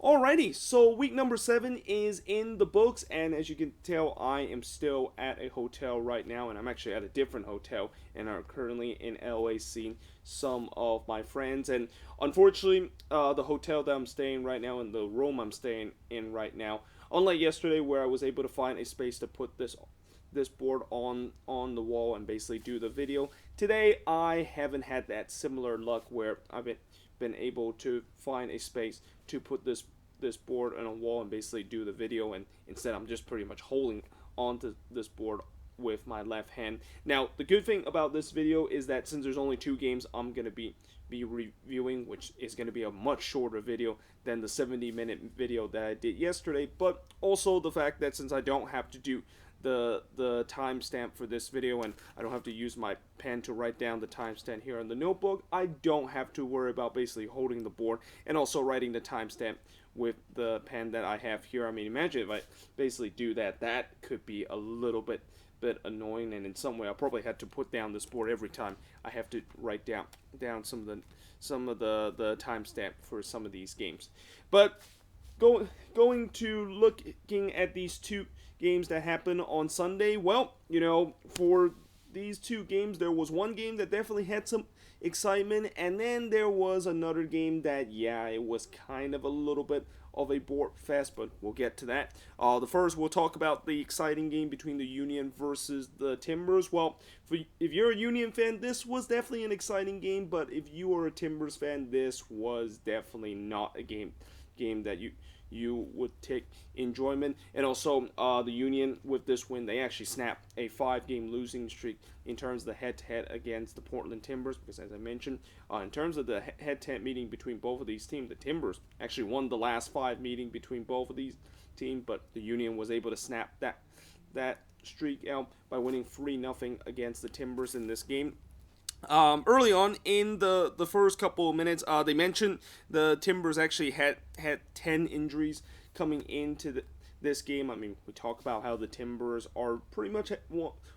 Alrighty, so week number 7 is in the books, and as you can tell, I am still at a hotel right now, and I'm actually at a different hotel, and are currently in LA seeing some of my friends. And unfortunately, the hotel that I'm staying right now, and the room I'm staying in right now, unlike yesterday where I was able to find a space to put this board on the wall and basically do the video. Today I haven't had that similar luck where I've been able to find a space to put this board on a wall and basically do the video, and instead I'm just pretty much holding onto this board with my left hand. Now the good thing about this video is that since there's only 2 games I'm gonna be reviewing, which is going to be a much shorter video than the 70-minute video that I did yesterday, but also the fact that since I don't have to do the timestamp for this video, and I don't have to use my pen to write down the timestamp here on the notebook, I don't have to worry about basically holding the board and also writing the timestamp with the pen that I have here. I mean, imagine if I basically do that. That could be a little bit annoying, and in some way I'll probably have to put down this board every time I have to write down some of the timestamp for some of these games. But going to looking at these 2 games that happened on Sunday. Well, for these 2 games, there was one game that definitely had some excitement, and then there was another game that, yeah, it was kind of a little bit of a board fest, but we'll get to that. The first, we'll talk about the exciting game between the Union versus the Timbers. Well, if you're a Union fan, this was definitely an exciting game, but if you are a Timbers fan, this was definitely not a game that you would take enjoyment. And also, the Union, with this win, they actually snapped a 5-game losing streak in terms of the head-to-head against the Portland Timbers, because as I mentioned, in terms of the head-to-head meeting between both of these teams, the Timbers actually won the last 5 meeting between both of these teams, but the Union was able to snap that streak out by winning 3-0 against the Timbers in this game. Early on in the first couple of minutes, they mentioned the Timbers actually had 10 injuries coming into this game. I mean, we talk about how the Timbers are pretty much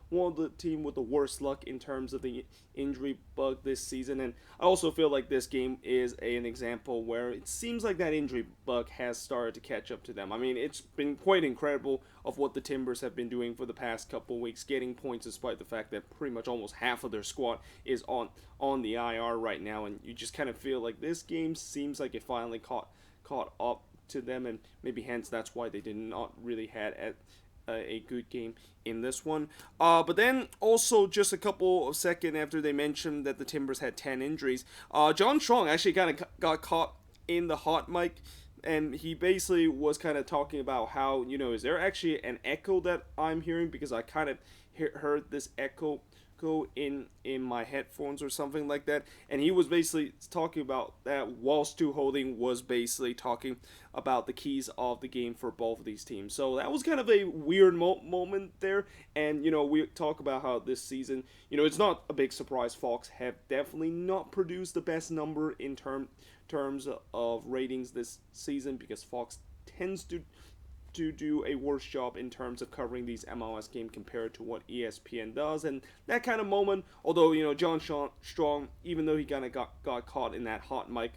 one of the team with the worst luck in terms of the injury bug this season, and I also feel like this game is an example where it seems like that injury bug has started to catch up to them. I mean, it's been quite incredible of what the Timbers have been doing for the past couple of weeks, getting points despite the fact that pretty much almost half of their squad is on the IR right now, and you just kind of feel like this game seems like it finally caught up to them, and maybe hence that's why they did not really had a good game in this one. But then also just a couple of seconds after they mentioned that the Timbers had 10 injuries, John Strong actually kind of got caught in the hot mic, and he basically was kind of talking about how, is there actually an echo that I'm hearing, because I kind of heard this echo go in my headphones or something like that, and he was basically talking about that while Stu Holding was basically talking about the keys of the game for both of these teams. So that was kind of a weird moment there, and we talk about how this season, it's not a big surprise, Fox have definitely not produced the best number in terms of ratings this season, because Fox tends to do a worse job in terms of covering these MLS games compared to what ESPN does. And that kind of moment, although John Strong, even though he kind of got caught in that hot mic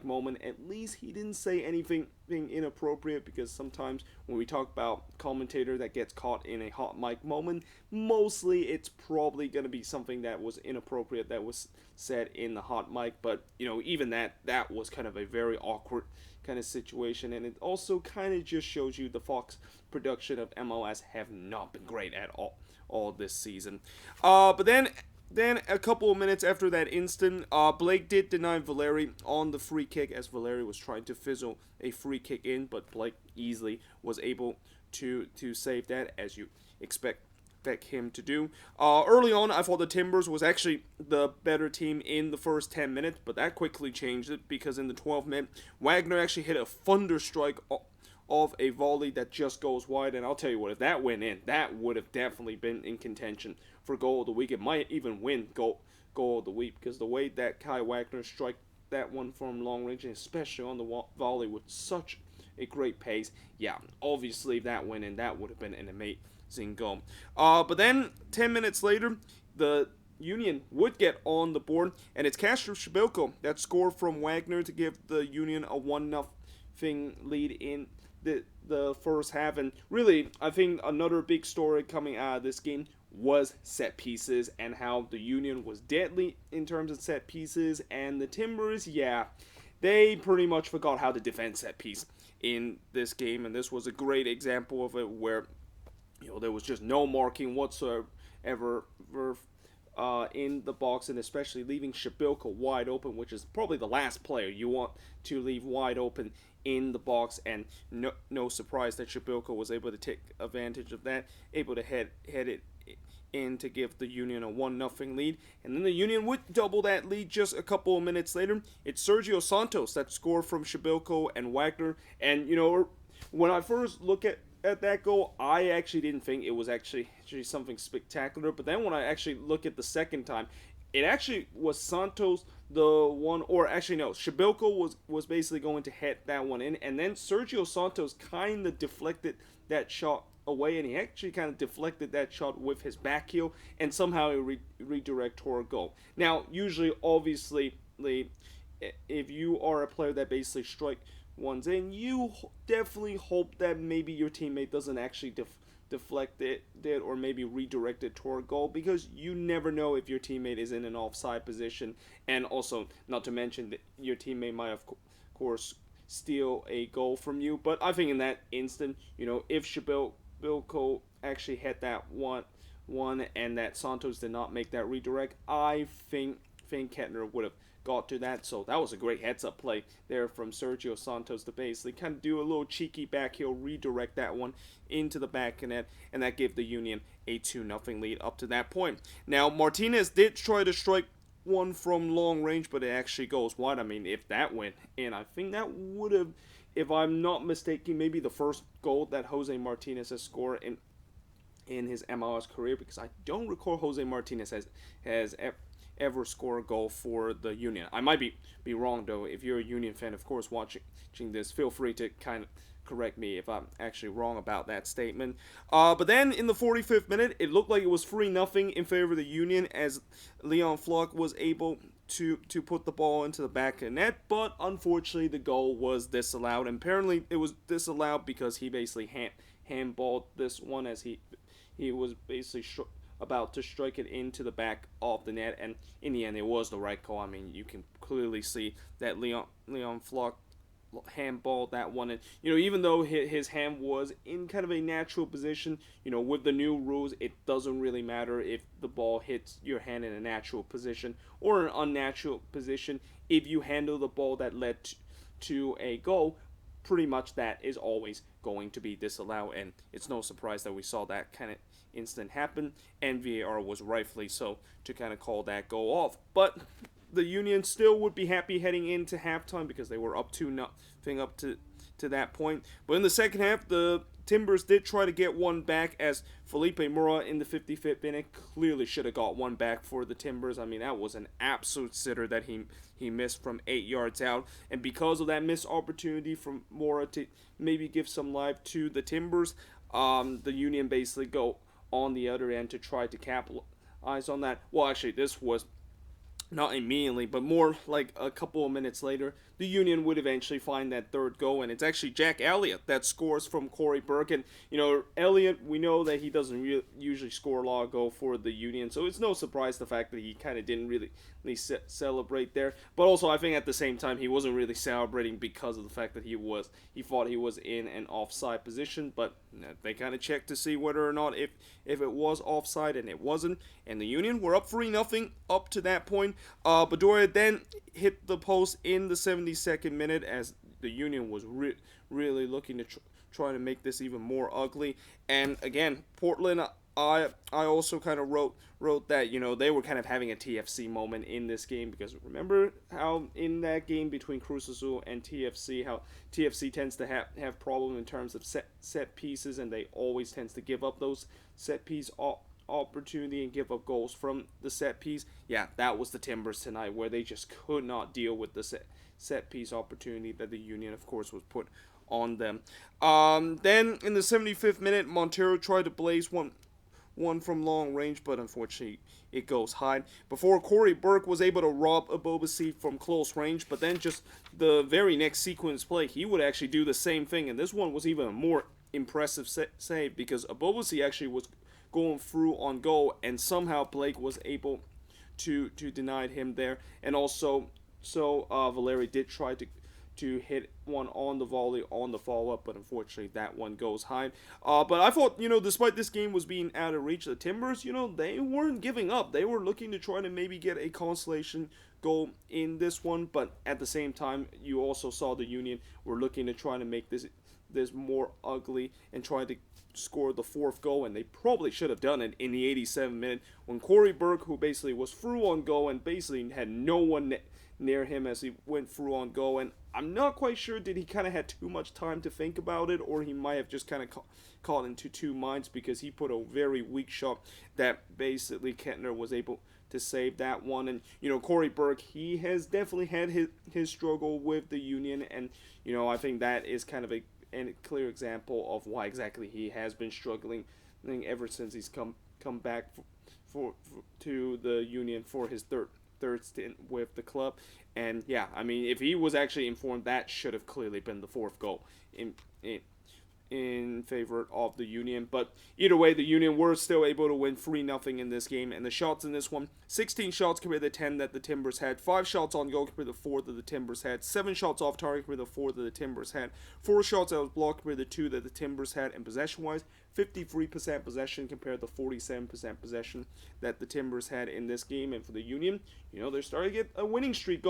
moment, at least he didn't say anything inappropriate, because sometimes when we talk about commentator that gets caught in a hot mic moment, mostly it's probably going to be something that was inappropriate that was said in the hot mic. But even that was kind of a very awkward kind of situation, and it also kind of just shows you the Fox production of MLS have not been great at all this season. But then a couple of minutes after that instant, Blake did deny Valeri on the free kick, as Valeri was trying to fizzle a free kick in, but Blake easily was able to save that, as you expect him to do. Early on, I thought the Timbers was actually the better team in the first 10 minutes, but that quickly changed it, because in the 12th minute, Wagner actually hit a thunder strike of a volley that just goes wide, and I'll tell you what, if that went in, that would have definitely been in contention for goal of the week. It might even win goal of the week, because the way that Kai Wagner struck that one from long range, and especially on the volley with such a great pace, yeah, obviously if that went in, that would have been an amazing goal. But then 10 minutes later, the Union would get on the board, and it's Castro Shabilko that scored from Wagner to give the Union a 1-0 nothing lead in the first half. And really, I think another big story coming out of this game was set pieces and how the Union was deadly in terms of set pieces, and the Timbers, yeah, they pretty much forgot how to defend set piece in this game. And this was a great example of it, where there was just no marking whatsoever in the box, and especially leaving Shabilka wide open, which is probably the last player you want to leave wide open in the box. And no surprise that Shabilka was able to take advantage of that, able to head it in to give the Union a 1-0 lead. And then the Union would double that lead just a couple of minutes later. It's Sergio Santos that scored from Shabilko and Wagner. And, when I first look at that goal, I actually didn't think it was actually something spectacular. But then when I actually look at the second time, it actually was Santos the one, or actually no, Shabilko was basically going to head that one in, and then Sergio Santos kind of deflected that shot away, and he actually kind of deflected that shot with his back heel, and somehow it redirect toward goal. Now, usually, obviously, if you are a player that basically strike ones in, you definitely hope that maybe your teammate doesn't actually deflect it or maybe redirect it toward goal, because you never know if your teammate is in an offside position, and also not to mention that your teammate might of course steal a goal from you. But I think in that instant, if Shabilko actually hit that one and that Santos did not make that redirect, I think Kettner would have got to that. So that was a great heads-up play there from Sergio Santos to basically kind of do a little cheeky back heel, redirect that one into the back of net, and that gave the Union a 2-0 lead up to that point. Now, Martinez did try to strike one from long range, but it actually goes wide. I mean, if that went in, I think that would have, if I'm not mistaken, maybe the first goal that Jose Martinez has scored in his MLS career, because I don't recall Jose Martinez has ever score a goal for the Union. I might be wrong, though. If you're a Union fan, of course, watching this, feel free to kind of correct me if I'm actually wrong about that statement. But then in the 45th minute, it looked like it was 3-0 in favor of the Union, as Leon Floch was able to put the ball into the back of net, but unfortunately the goal was disallowed, and apparently it was disallowed because he basically handballed this one, as he was basically about to strike it into the back of the net, and in the end it was the right call. I mean, you can clearly see that Leon Floch handballed that one, and even though his hand was in kind of a natural position, with the new rules, it doesn't really matter if the ball hits your hand in a natural position or an unnatural position. If you handle the ball that led to a goal, pretty much that is always going to be disallowed, and it's no surprise that we saw that kind of instant happen, and VAR was rightfully so to kind of call that goal off. But the Union still would be happy heading into halftime, because they were up 2-0 up to that point. But in the second half, the Timbers did try to get one back, as Felipe Mora in the 55th minute clearly should have got one back for the Timbers. I mean, that was an absolute sitter that he missed from 8 yards out, and because of that missed opportunity from Mora to maybe give some life to the Timbers, the Union basically go on the other end to try to capitalize on that. Well, actually, this was not immediately, but more like a couple of minutes later, the Union would eventually find that third goal, and it's actually Jack Elliott that scores from Corey Burke. And, Elliott, we know that he doesn't usually score a lot of goals for the Union, so it's no surprise the fact that he kind of didn't really celebrate there. But also, I think at the same time, he wasn't really celebrating because of the fact that he thought he was in an offside position, but they kind of checked to see whether or not if it was offside, and it wasn't, and the Union were up 3-0 up to that point. Bedoya then hit the post in the 72nd minute, as the Union was really looking to try to make this even more ugly. And again, Portland, I also kind of wrote that they were kind of having a TFC moment in this game, because remember how in that game between Cruz Azul and TFC, how TFC tends to have problem in terms of set pieces, and they always tends to give up those set piece opportunity and give up goals from the set piece. Yeah, that was the Timbers tonight, where they just could not deal with the set piece opportunity that the Union, of course, was put on them. Then in the 75th minute, Montero tried to blaze one one from long range, but unfortunately it goes high. Before, Corey Burke was able to rob Abobasi from close range, but then just the very next sequence play, he would actually do the same thing, and this one was even a more impressive save because Abobasi actually was going through on goal, and somehow Blake was able to deny him there, and also Valeri did try to hit one on the volley on the follow up, but unfortunately that one goes high. But I thought, despite this game was being out of reach, the Timbers, they weren't giving up. They were looking to try to maybe get a consolation goal in this one, but at the same time, you also saw the Union were looking to try to make this more ugly and try to score the fourth goal, and they probably should have done it in the 87th minute when Corey Burke, who basically was through on goal and basically had no one near him as he went through on goal, and I'm not quite sure, did he kind of had too much time to think about it, or he might have just kind of caught into two minds because he put a very weak shot that basically Kettner was able to save that one. And Corey Burke, he has definitely had his struggle with the Union, and I think that is kind of a clear example of why exactly he has been struggling ever since he's come back for to the Union for his third stint with the club. And yeah, I mean, if he was actually informed, that should have clearly been the fourth goal in favor of the Union. But either way, the Union were still able to win 3-0 in this game. And the shots in this one, 16 shots compared to 10 that the Timbers had, 5 shots on goal compared to 4 that the Timbers had, 7 shots off target compared to 4 that the Timbers had, 4 shots that was blocked compared to 2 that the Timbers had. And possession-wise, 53% possession compared to 47% possession that the Timbers had in this game. And for the Union, they're starting to get a winning streak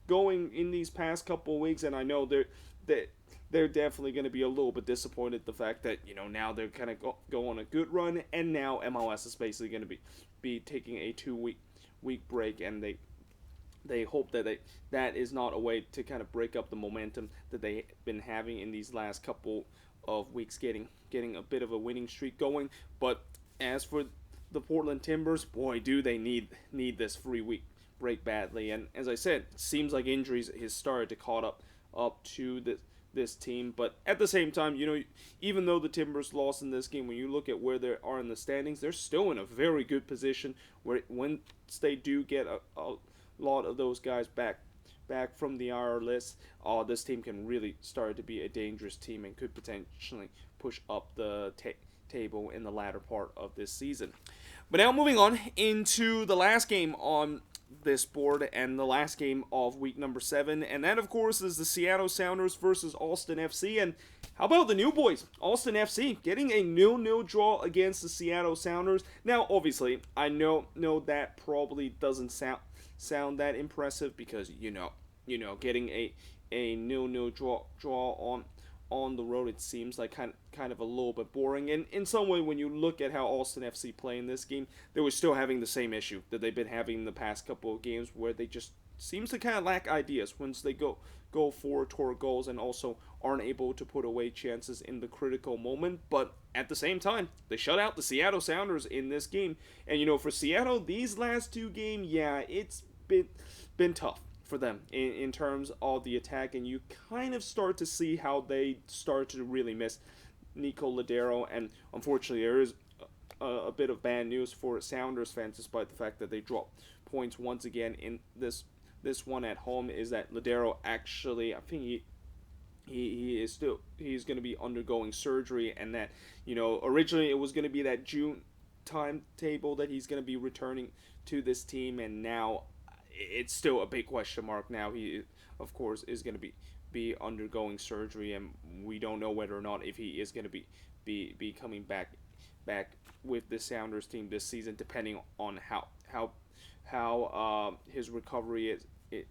going in these past couple of weeks, and I know they're definitely going to be a little bit disappointed the fact that now they're kind of go on a good run, and now MLS is basically going to be taking a 2-week break, and they hope that that is not a way to kind of break up the momentum that they've been having in these last couple of weeks, getting a bit of a winning streak going. But as for the Portland Timbers, boy, do they need this 3-week break badly. And as I said, it seems like injuries has started to caught up to this team. But at the same time, even though the Timbers lost in this game, when you look at where they are in the standings, they're still in a very good position where once they do get a lot of those guys back from the IR list, this team can really start to be a dangerous team and could potentially push up the table in the latter part of this season. But now moving on into the last game on this board and the last game of week number 7, and that of course is the Seattle Sounders versus Austin FC. And how about the new boys, Austin FC, getting a 0-0 draw against the Seattle Sounders? Now obviously I know that probably doesn't sound that impressive because getting a 0-0 draw on the road, it seems like kind of a little bit boring. And in some way, when you look at how Austin FC play in this game, they were still having the same issue that they've been having in the past couple of games, where they just seems to kind of lack ideas once they go forward toward goals, and also aren't able to put away chances in the critical moment. But at the same time, they shut out the Seattle Sounders in this game. And for Seattle, these last 2 games, yeah, it's been tough for them in terms of the attack, and you kind of start to see how they start to really miss Nico Ladero. And unfortunately, there is a bit of bad news for Sounders fans, despite the fact that they dropped points once again in this one at home, is that Ladero actually, I think he's going to be undergoing surgery, and that originally it was going to be that June timetable that he's going to be returning to this team, and now it's still a big question mark. Now he, of course, is going to be undergoing surgery, and we don't know whether or not if he is going to be coming back with the Sounders team this season, depending on how his recovery is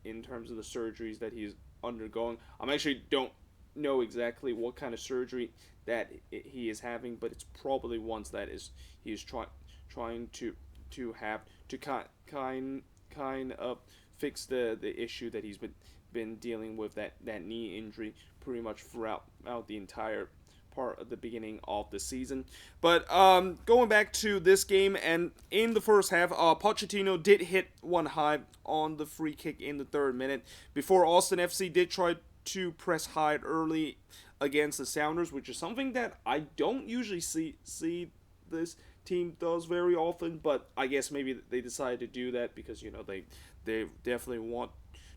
in terms of the surgeries that he's undergoing. I actually don't know exactly what kind of surgery that he is having, but it's probably ones that he is trying to have to kind of fix the issue that he's been dealing with, that knee injury pretty much throughout the entire part of the beginning of the season. But going back to this game, and in the first half, Pochettino did hit one high on the free kick in the 3rd minute before Austin FC did try to press high early against the Sounders, which is something that I don't usually see this team does very often. But I guess maybe they decided to do that because they definitely want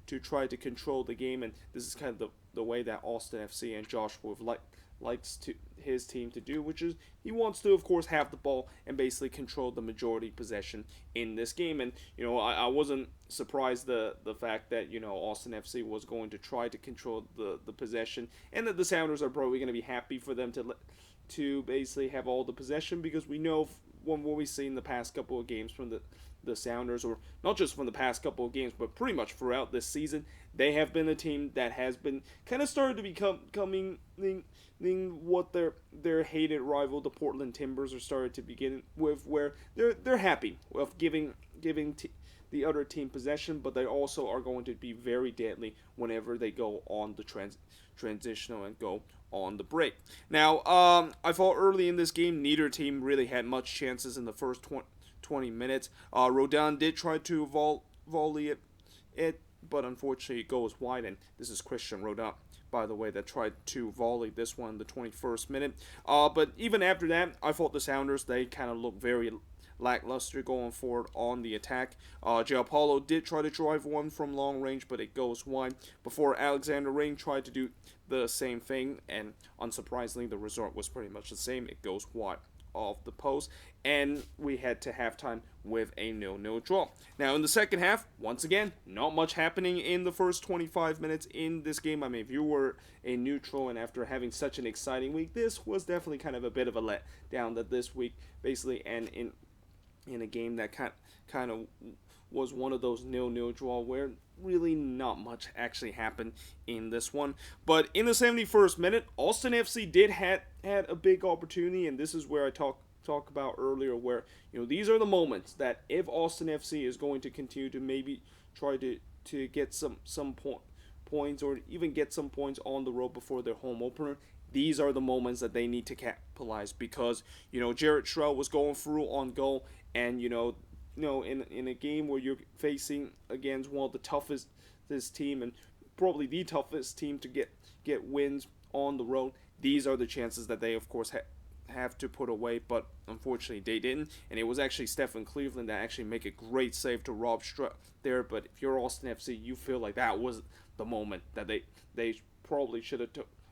to try to control the game, and this is kind of the way that Austin FC and Josh Wolf likes to his team to do, which is he wants to, of course, have the ball and basically control the majority possession in this game. And I wasn't surprised the fact that Austin FC was going to try to control the possession, and that the Sounders are probably going to be happy for them to basically have all the possession, because we know what we've seen the past couple of games from the Sounders, or not just from the past couple of games, but pretty much throughout this season, they have been a team that has been kind of started to becoming what their hated rival, the Portland Timbers, are started to begin with, where they're happy of giving the other team possession, but they also are going to be very deadly whenever they go on the transitional and go on the break. Now, I thought early in this game, neither team really had much chances in the first 20 minutes. Rodon did try to volley it, but unfortunately it goes wide, and this is Christian Rodon, by the way, that tried to volley this one in the 21st minute. But even after that, I thought the Sounders, they kind of looked very lackluster going forward on the attack. Gianpaolo did try to drive one from long range, but it goes wide before Alexander Ring tried to do the same thing, and unsurprisingly, the result was pretty much the same. It goes wide off the post, and we head to halftime with a 0-0 draw. Now, in the second half, once again, not much happening in the first 25 minutes in this game. I mean, if you were a neutral and after having such an exciting week, this was definitely kind of a bit of a letdown that this week, basically, and in a game that kind of was one of those 0-0 draw where really not much actually happened in this one. But in the 71st minute, Austin FC did had a big opportunity, and this is where I talk about earlier, where these are the moments that if Austin FC is going to continue to maybe try to get some points, or even get some points on the road before their home opener, these are the moments that they need to capitalize, because Jared Stroud was going through on goal, and in a game where you're facing against one of the toughest this team, and probably the toughest team to get wins on the road, these are the chances that they, of course, have to put away. But unfortunately, they didn't, and it was actually Stephen Cleveland that actually make a great save to rob Stroud there. But if you're Austin FC, you feel like that was the moment that they probably should have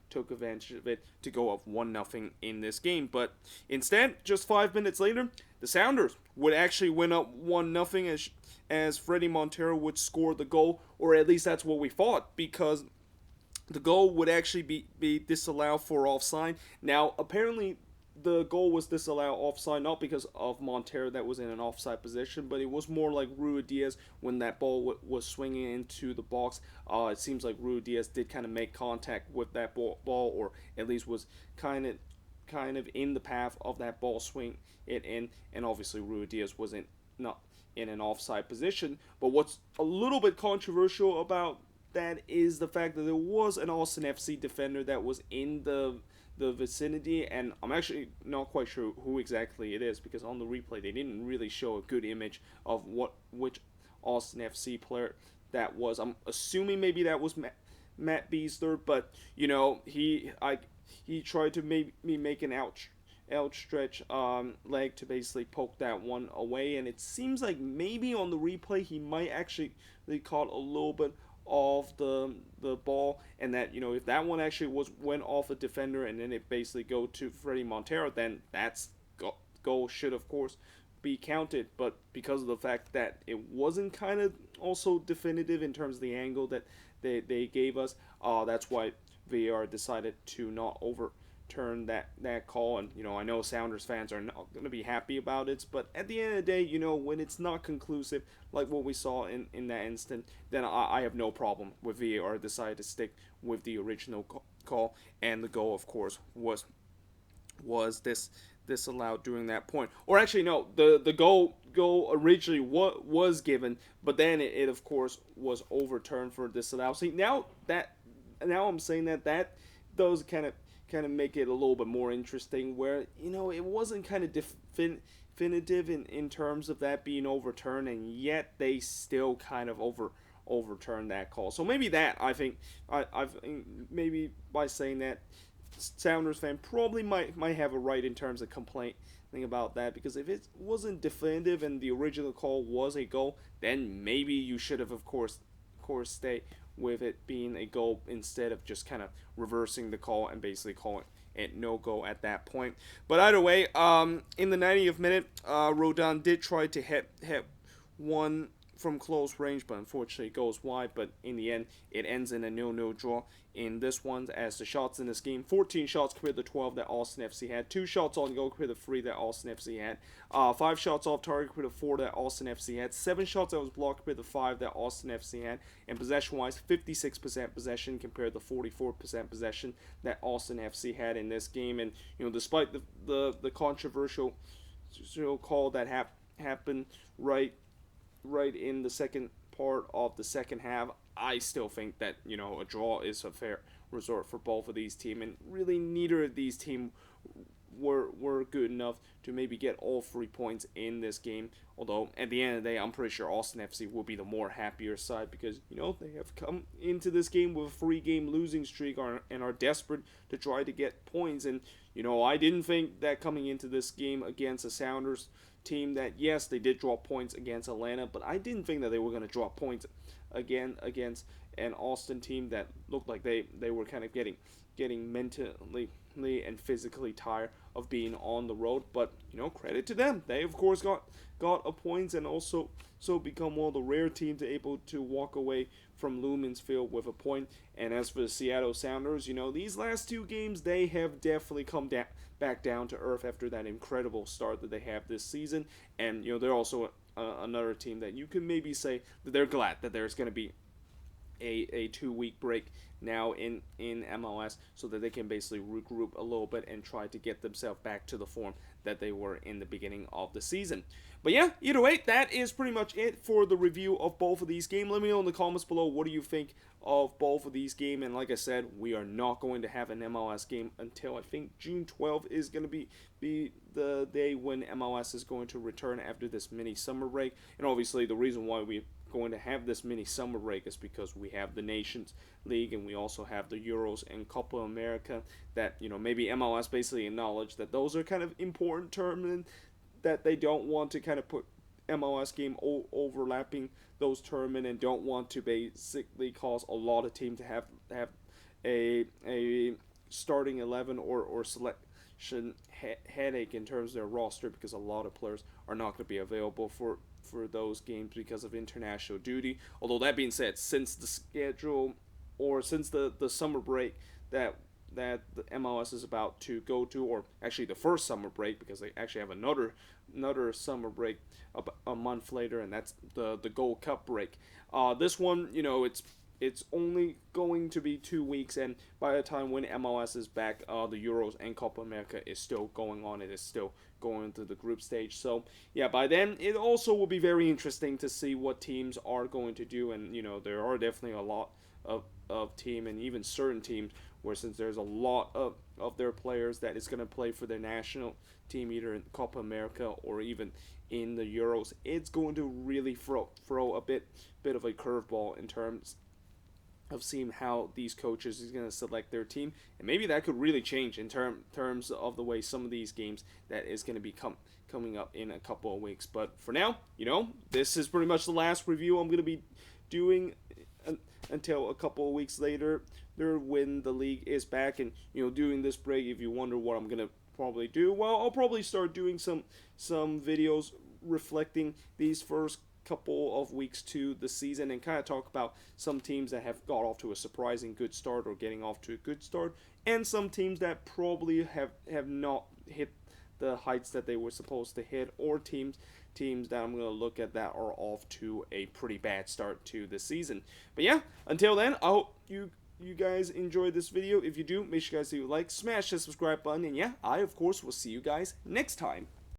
took advantage of it to go up 1-0 in this game. But instead, just 5 minutes later, the Sounders would actually win up 1-0 as Freddie Montero would score the goal, or at least that's what we thought, because the goal would actually be disallowed for offside. Now, apparently, the goal was disallowed offside, not because of Montero that was in an offside position, but it was more like Ruidíaz when that ball was swinging into the box. It seems like Ruidíaz did kind of make contact with that ball, or at least was kind of in the path of that ball swing it in, and obviously Ruidíaz wasn't not in an offside position. But what's a little bit controversial about that is the fact that there was an Austin FC defender that was in the vicinity, and I'm actually not quite sure who exactly it is, because on the replay they didn't really show a good image of which Austin FC player that was. I'm assuming maybe that was Matt Beasler, but he tried to maybe make an outstretch leg to basically poke that one away, and it seems like maybe on the replay he might actually caught a little bit of the ball, and that if that one actually went off a defender and then it basically go to Freddie Montero, then that's goal should of course be counted. But because of the fact that it wasn't kind of also definitive in terms of the angle that they gave us, that's why VAR decided to not overturn that call. And I know Sounders fans are not going to be happy about it, but at the end of the day, when it's not conclusive like what we saw in that instant, then I have no problem with VAR decided to stick with the original call, and the goal of course was disallowed during that point. Or actually no, the goal originally was given, but then it of course was overturned for disallowed. See, now I'm saying that does kind of make it a little bit more interesting, where it wasn't kind of definitive in terms of that being overturned, and yet they still kind of overturned that call. So maybe that I think maybe by saying that Sounders fan probably might have a right in terms of complaining about that, because if it wasn't definitive and the original call was a goal, then maybe you should have, of course, stay with it being a goal instead of just kind of reversing the call and basically calling it no goal at that point. But either way, in the 90th minute, Rodon did try to hit one from close range, but unfortunately it goes wide. But in the end, it ends in a 0-0 draw in this one, as the shots in this game, 14 shots compared to 12 that Austin FC had, 2 shots on goal compared to 3 that Austin FC had, 5 shots off target compared to 4 that Austin FC had, 7 shots that was blocked compared to 5 that Austin FC had, and possession-wise, 56% possession compared to 44% possession that Austin FC had in this game. And despite the controversial call that happened right in the second part of the second half, I still think that a draw is a fair result for both of these teams, and really neither of these teams were good enough to maybe get all 3 points in this game. Although at the end of the day, I'm pretty sure Austin FC will be the more happier side, because they have come into this game with a 3-game losing streak and are desperate to try to get points. And I didn't think that coming into this game against the Sounders team that, yes, they did draw points against Atlanta, but I didn't think that they were going to draw points again against an Austin team that looked like they were kind of getting mentally and physically tired of being on the road. But credit to them, they of course got a points, and also become one of the rare teams able to walk away from Lumen's Field with a point. And as for the Seattle Sounders, these last 2 games, they have definitely come back down to earth after that incredible start that they have this season. And they're also another team that you can maybe say that they're glad that there's going to be a 2-week break now in MLS, so that they can basically regroup a little bit and try to get themselves back to the form that they were in the beginning of the season. But yeah, either way, that is pretty much it for the review of both of these games. Let me know in the comments below, what do you think of both of these games? And like I said, we are not going to have an MLS game until I think June 12th is going to be the day when MLS is going to return after this mini summer break. And obviously the reason why we're going to have this mini summer break is because we have the Nations League, and we also have the Euros and Copa America that maybe MLS basically acknowledged that those are kind of important tournaments, that they don't want to kind of put MLS game overlapping those tournaments, and don't want to basically cause a lot of teams to have a starting 11 or selection headache in terms of their roster, because a lot of players are not going to be available for those games because of international duty. Although that being said, since the schedule, or since the summer break that the MLS is about to go to, or actually the first summer break, because they actually have another summer break a month later, and that's the Gold Cup break. This one, it's only going to be 2 weeks, and by the time when MLS is back, the Euros and Copa America is still going on. It is still going through the group stage. So yeah, by then it also will be very interesting to see what teams are going to do. And there are definitely a lot of team, and even certain teams where, since there's a lot of their players that is going to play for their national team, either in Copa America or even in the Euros, it's going to really throw a bit of a curveball in terms of seeing how these coaches is going to select their team. And maybe that could really change in terms of the way some of these games that is going to be coming up in a couple of weeks. But for now, this is pretty much the last review I'm going to be doing until a couple of weeks later, when the league is back. And during this break, if you wonder what I'm going to probably do, well, I'll probably start doing some videos reflecting these first couple of weeks to the season, and kind of talk about some teams that have got off to a surprising good start, or getting off to a good start, and some teams that probably have not hit the heights that they were supposed to hit, or teams that I'm going to look at that are off to a pretty bad start to the season. But yeah, until then, I hope you guys enjoyed this video. If you do, make sure you guys leave a like, smash the subscribe button, and yeah, I of course will see you guys next time.